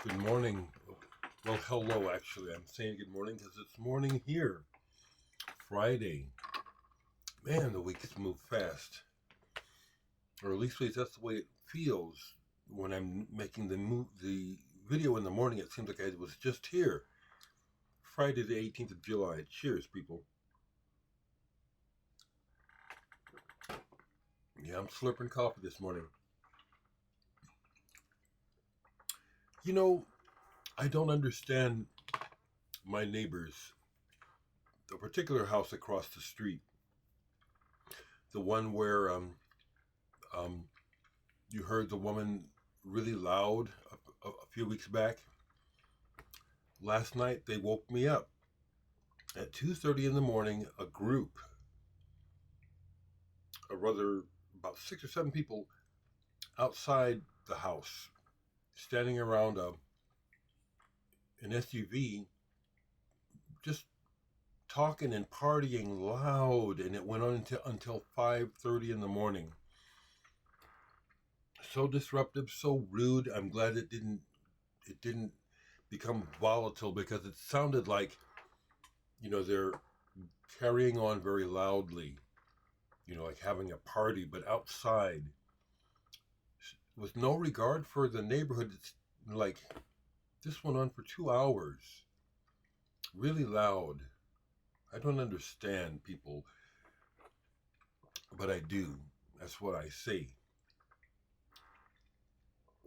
Good morning. Well, hello, actually. I'm saying good morning because it's morning here. Friday. Man, the weeks move fast. Or at least that's the way it feels when I'm making the video in the morning. It seems like I was just here. Friday the 18th of July. Cheers, people. Yeah, I'm slurping coffee this morning. You know, I don't understand my neighbors. The particular house across the street. The one where um, you heard the woman really loud a few weeks back. Last night they woke me up at 2:30 in the morning. A group, or rather about 6 or 7 people outside the house, standing around an SUV, just talking and partying loud, and it went on until 5:30 in the morning. So disruptive, so rude. I'm glad it didn't become volatile because it sounded like they're carrying on very loudly, like having a party, but outside with no regard for the neighborhood. It's like this went on for 2 hours, really loud. I don't understand people, but I do. That's what I say.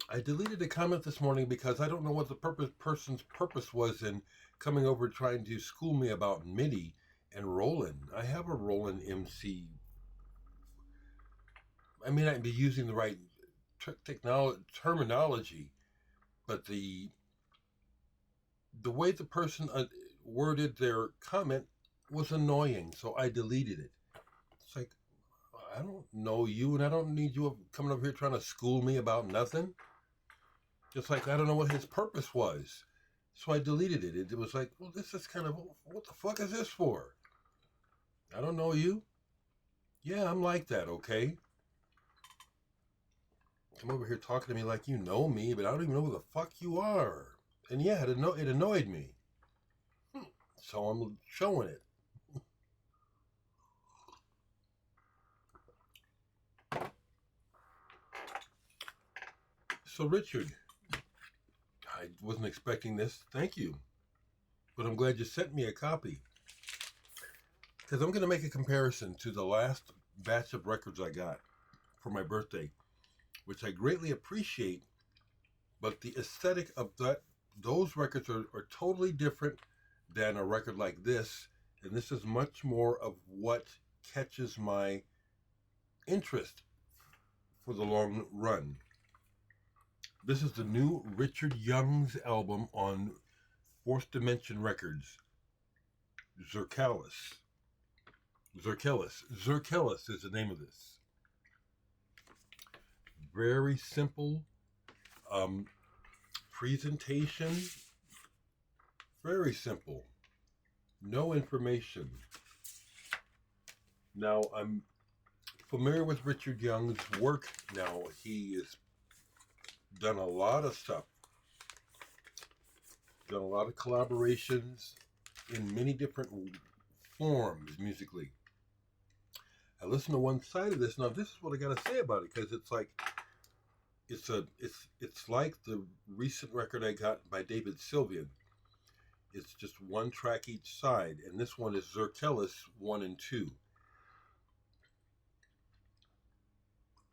I deleted a comment this morning because I don't know what the person's purpose was in coming over trying to school me about MIDI and Roland. I have a Roland MC. I may not be using the right terminology, but the way the person worded their comment was annoying, so I deleted it. It's like, I don't know you, and I don't need you coming over here trying to school me about nothing. Just like I don't know what his purpose was, so I deleted it. It was like, well, this is kind of, what the fuck is this for? I don't know you. Yeah, I'm like that, okay? Come over here talking to me like you know me, but I don't even know who the fuck you are. And yeah, it annoyed me. So I'm showing it. So, Richard, I wasn't expecting this. Thank you. But I'm glad you sent me a copy. Because I'm going to make a comparison to the last batch of records I got for my birthday, which I greatly appreciate. But the aesthetic of those records are totally different than a record like this. And this is much more of what catches my interest for the long run. This is the new Richard Young's album on Fourth Dimension Records, Zerkalis. Zerkalis is the name of this. Very simple presentation. Very simple. No information. Now, I'm familiar with Richard Young's work now. He has done a lot of stuff. Done a lot of collaborations in many different forms musically. I listened to one side of this. Now, this is what I got to say about it, because it's like it's like the recent record I got by David Sylvian. It's just one track each side, and this one is Zerkelis 1 and 2.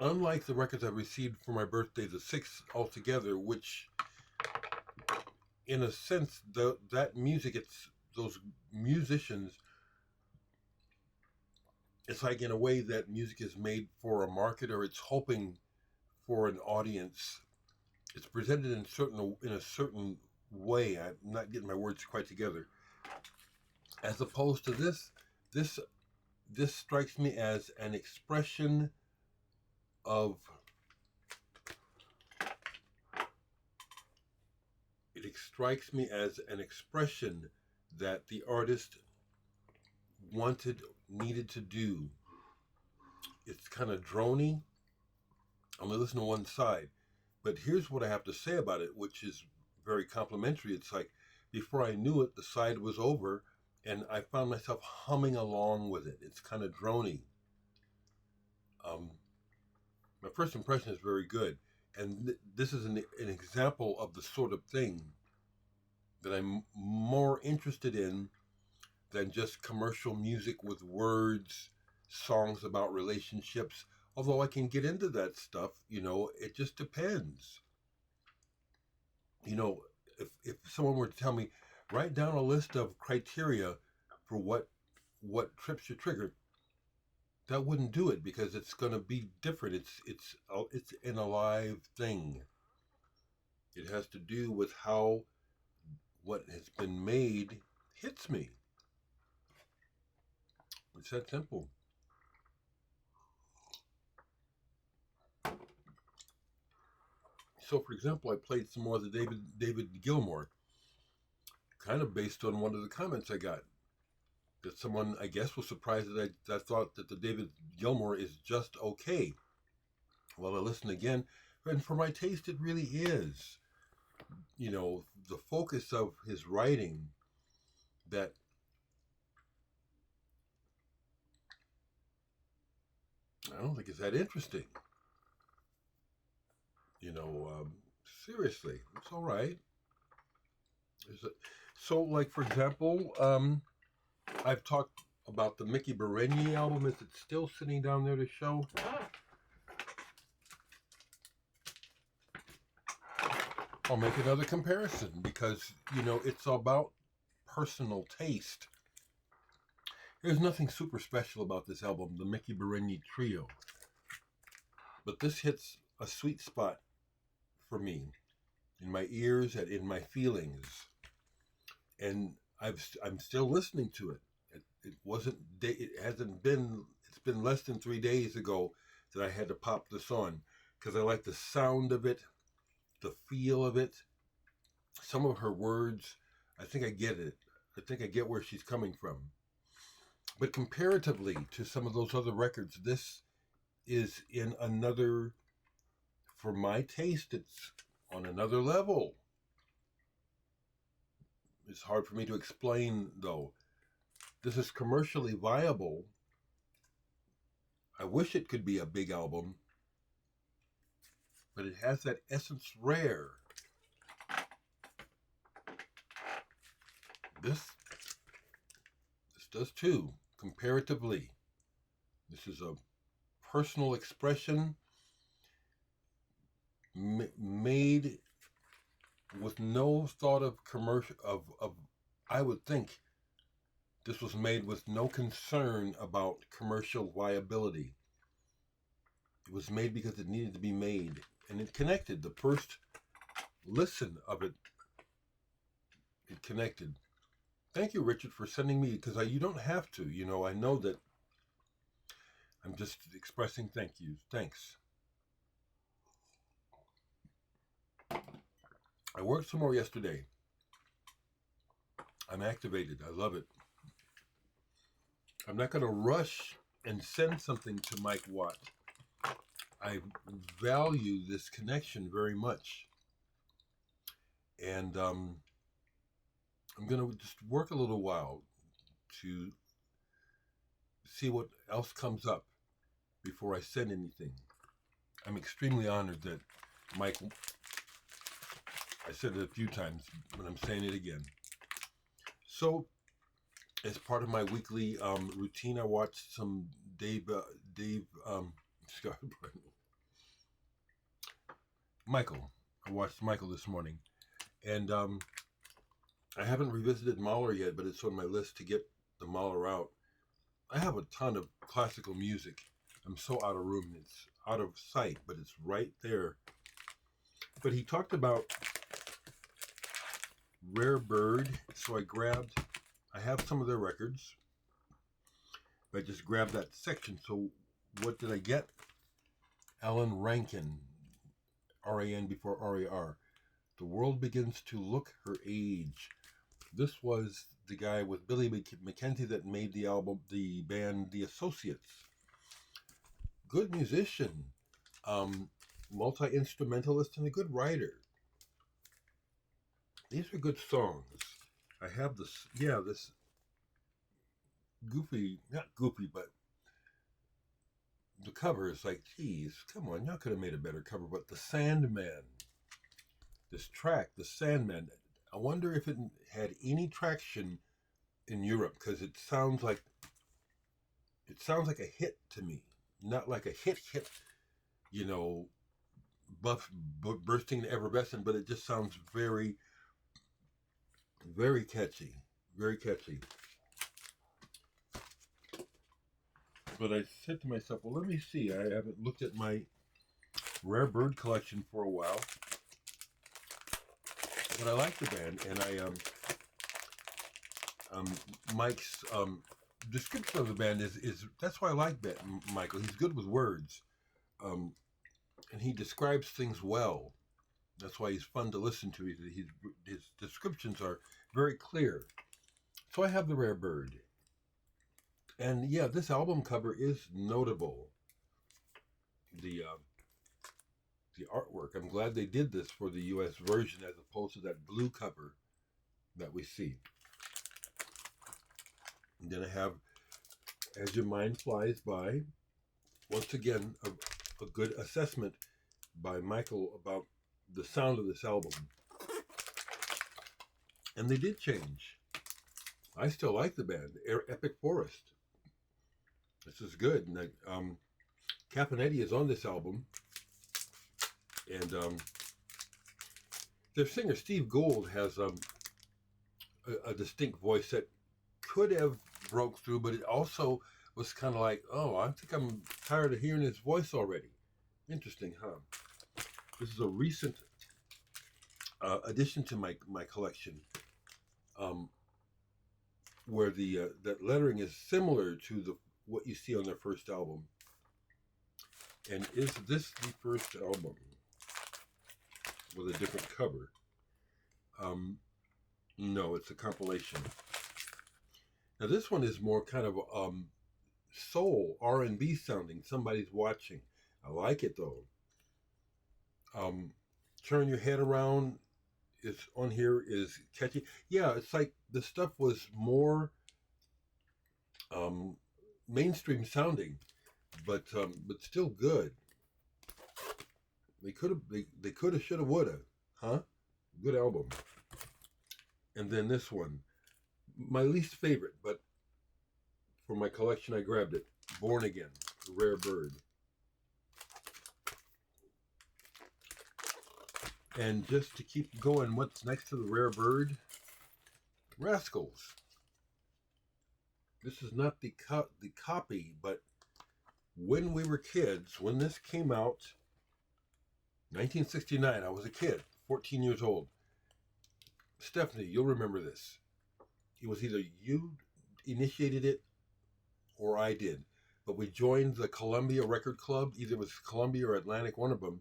Unlike the records I received for my birthday, the 6 altogether, which, in a sense, that music, it's those musicians. It's like, in a way, that music is made for a market, or it's hoping for an audience. It's presented in a certain way. I'm not getting my words quite together. As opposed to this this strikes me as an expression of it strikes me as an expression that the artist needed to do. It's kind of drony. I'm going to listen to one side, but here's what I have to say about it, which is very complimentary. It's like before I knew it, the side was over, and I found myself humming along with it. It's kind of drony. Um, my first impression is very good, and this is an example of the sort of thing that I'm more interested in than just commercial music with words, songs about relationships. Although I can get into that stuff, it just depends. You know, if someone were to tell me, write down a list of criteria for what trips your trigger, that wouldn't do it because it's going to be different. It's an alive thing. It has to do with how what has been made hits me. It's that simple. So, for example, I played some more of the David Gilmour, kind of based on one of the comments I got. That someone, I guess, was surprised that I thought that the David Gilmour is just okay. Well, I listened again, and for my taste, it really is. The focus of his writing that I don't think is that interesting. You know, seriously, it's all right. So, like for example, I've talked about the Mickey Berenier album. Is it still sitting down there to show? I'll make another comparison because it's about personal taste. There's nothing super special about this album, the Mickey Berenier Trio, but this hits a sweet spot for me in my ears and in my feelings, and I'm still listening to it. It wasn't. It hasn't been. It's been less than 3 days ago that I had to pop this on because I like the sound of it, the feel of it. Some of her words, I think I get it. I think I get where she's coming from. But comparatively to some of those other records, this is in another. For my taste, it's on another level. It's hard for me to explain, though. This is commercially viable. I wish it could be a big album, but it has that essence rare. This does too, comparatively. This is a personal expression made with no thought of commercial of I would think this was made with no concern about commercial viability. It was made because it needed to be made, and it connected. The first listen of it, it connected. Thank you, Richard, for sending me, because you don't have to. I know that I'm just expressing thank yous. Thanks. I worked some more yesterday. I'm activated. I love it. I'm not going to rush and send something to Mike Watt. I value this connection very much. And I'm going to just work a little while to see what else comes up before I send anything. I'm extremely honored that Mike, I said it a few times, but I'm saying it again. So, as part of my weekly routine, I watched some Michael. I watched Michael this morning, and I haven't revisited Mahler yet, but it's on my list to get the Mahler out. I have a ton of classical music. I'm so out of room. It's out of sight, but it's right there. But he talked about Rare Bird, so I have some of their records. I just grabbed that section. So what did I get? Alan Rankin, R-A-N before R-A-R. The World Begins to Look Her Age. This was the guy with Billy McKenzie that made the band The Associates. Good musician, multi-instrumentalist, and a good writer. These are good songs. I have this, yeah, this goofy, not goofy, but the cover is like, geez, come on, y'all could have made a better cover. But the Sandman, this track, the Sandman, I wonder if it had any traction in Europe because it sounds like a hit to me, not like a hit, you know, bursting the effervescent, but it just sounds very, very catchy, very catchy. But I said to myself, well, let me see. I haven't looked at my rare bird collection for a while, but I like the band, and Mike's description of the band is that's why I like Michael. He's good with words, um, and he describes things well. That's why he's fun to listen to. His descriptions are very clear. So I have the rare bird, and yeah, this album cover is notable. The artwork. I'm glad they did this for the U.S. version as opposed to that blue cover that we see. And then I have As Your Mind Flies By. Once again, a good assessment by Michael about the sound of this album. And they did change. I still like the band. Epic Forest. This is good. And Capinetti is on this album. And their singer Steve Gould has a distinct voice that could have broke through, but it also was kind of like, oh, I think I'm tired of hearing his voice already. Interesting, huh? This is a recent addition to my collection, where that lettering is similar to what you see on their first album. And is this the first album with a different cover? No, it's a compilation. Now this one is more kind of soul R&B sounding. Somebody's watching. I like it though. Turn Your Head Around is on here, is catchy. Yeah, it's like the stuff was more mainstream sounding, but still good. They could have, should have, would have, huh? Good album. And then this one, my least favorite, but for my collection I grabbed it. Born Again, Rare Bird. And just to keep going, what's next to the Rare Bird? Rascals. This is not the copy, but when we were kids, when this came out, 1969, I was a kid, 14 years old. Stephanie, you'll remember this. It was either you initiated it or I did. But we joined the Columbia Record Club. Either it was Columbia or Atlantic, one of them.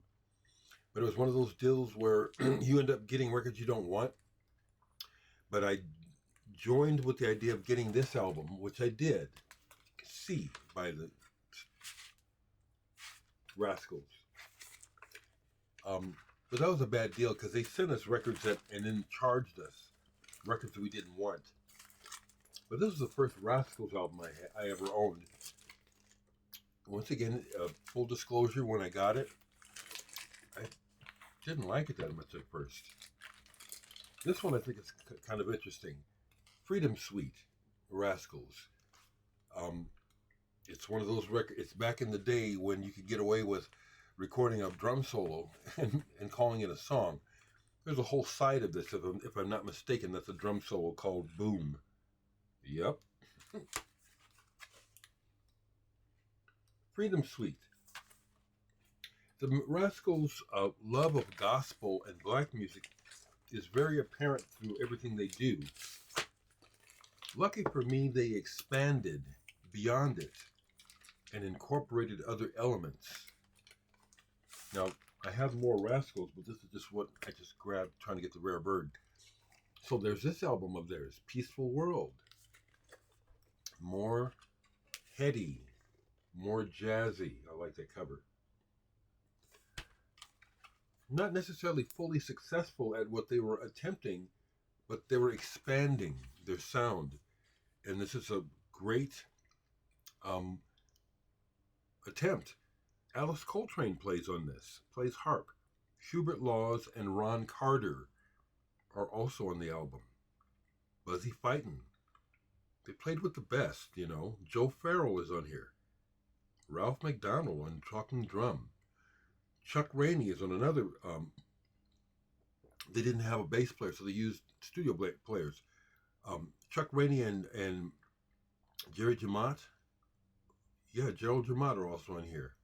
But it was one of those deals where you end up getting records you don't want. But I joined with the idea of getting this album, which I did. See by the Rascals. But that was a bad deal because they sent us records and then charged us records that we didn't want. But this was the first Rascals album I ever owned. Once again, full disclosure, when I got it, I didn't like it that much at first. This one I think is kind of interesting. Freedom Suite, Rascals. It's one of those records. It's back in the day when you could get away with recording a drum solo and calling it a song. There's a whole side of this, if I'm not mistaken, that's a drum solo called Boom. Yep. Freedom Suite. The Rascals' love of gospel and black music is very apparent through everything they do. Lucky for me, they expanded beyond it and incorporated other elements. Now, I have more Rascals, but this is just what I just grabbed trying to get the Rare Bird. So there's this album of theirs, Peaceful World. More heady, more jazzy. I like that cover. Not necessarily fully successful at what they were attempting, but they were expanding their sound. And this is a great um, attempt. Alice Coltrane plays on this, plays harp. Hubert Laws and Ron Carter are also on the album. Buzzy Fightin. They played with the best, you know. Joe Farrell is on here. Ralph McDonald on talking drum. Chuck Rainey is on another. They didn't have a bass player, so they used studio players. Chuck Rainey and Jerry Jamot. Yeah, Gerald Jamot are also on here.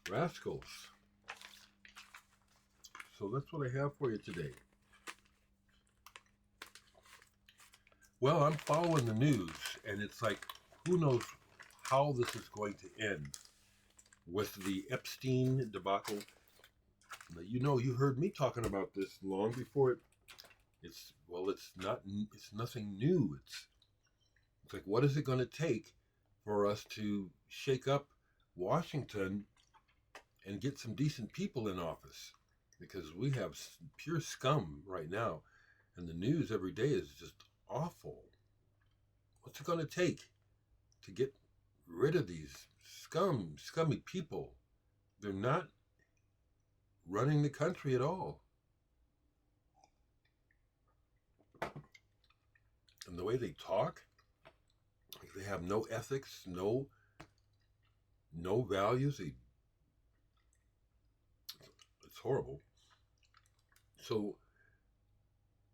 Rascals. So that's what I have for you today. Well, I'm following the news, and it's like, who knows how this is going to end with the Epstein debacle. You know, you heard me talking about this long before it's nothing new. It's like, what is it going to take for us to shake up Washington and get some decent people in office? Because we have pure scum right now, and the news every day is just awful. What's it going to take to get rid of these scummy people? They're not running the country at all. And the way they talk, like they have no ethics, no values. It's horrible. So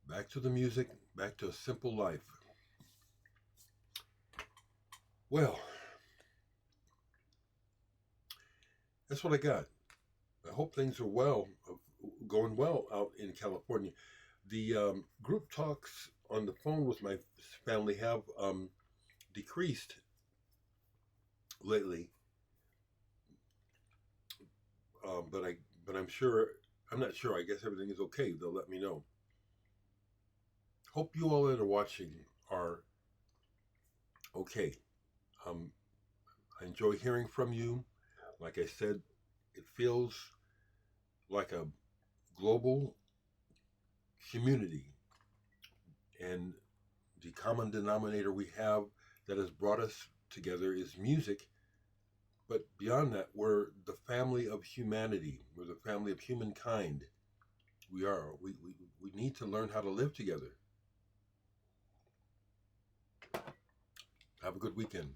back to the music, back to a simple life. Well, that's what I got. I hope things are going well out in California. The group talks on the phone with my family have decreased lately, but I'm not sure. I guess everything is okay. They'll let me know. Hope you all that are watching are okay. I enjoy hearing from you. Like I said, it feels like a global community, and the common denominator we have that has brought us together is music. But beyond that, we're the family of humanity. We're the family of humankind. We are. We need to learn how to live together. Have a good weekend.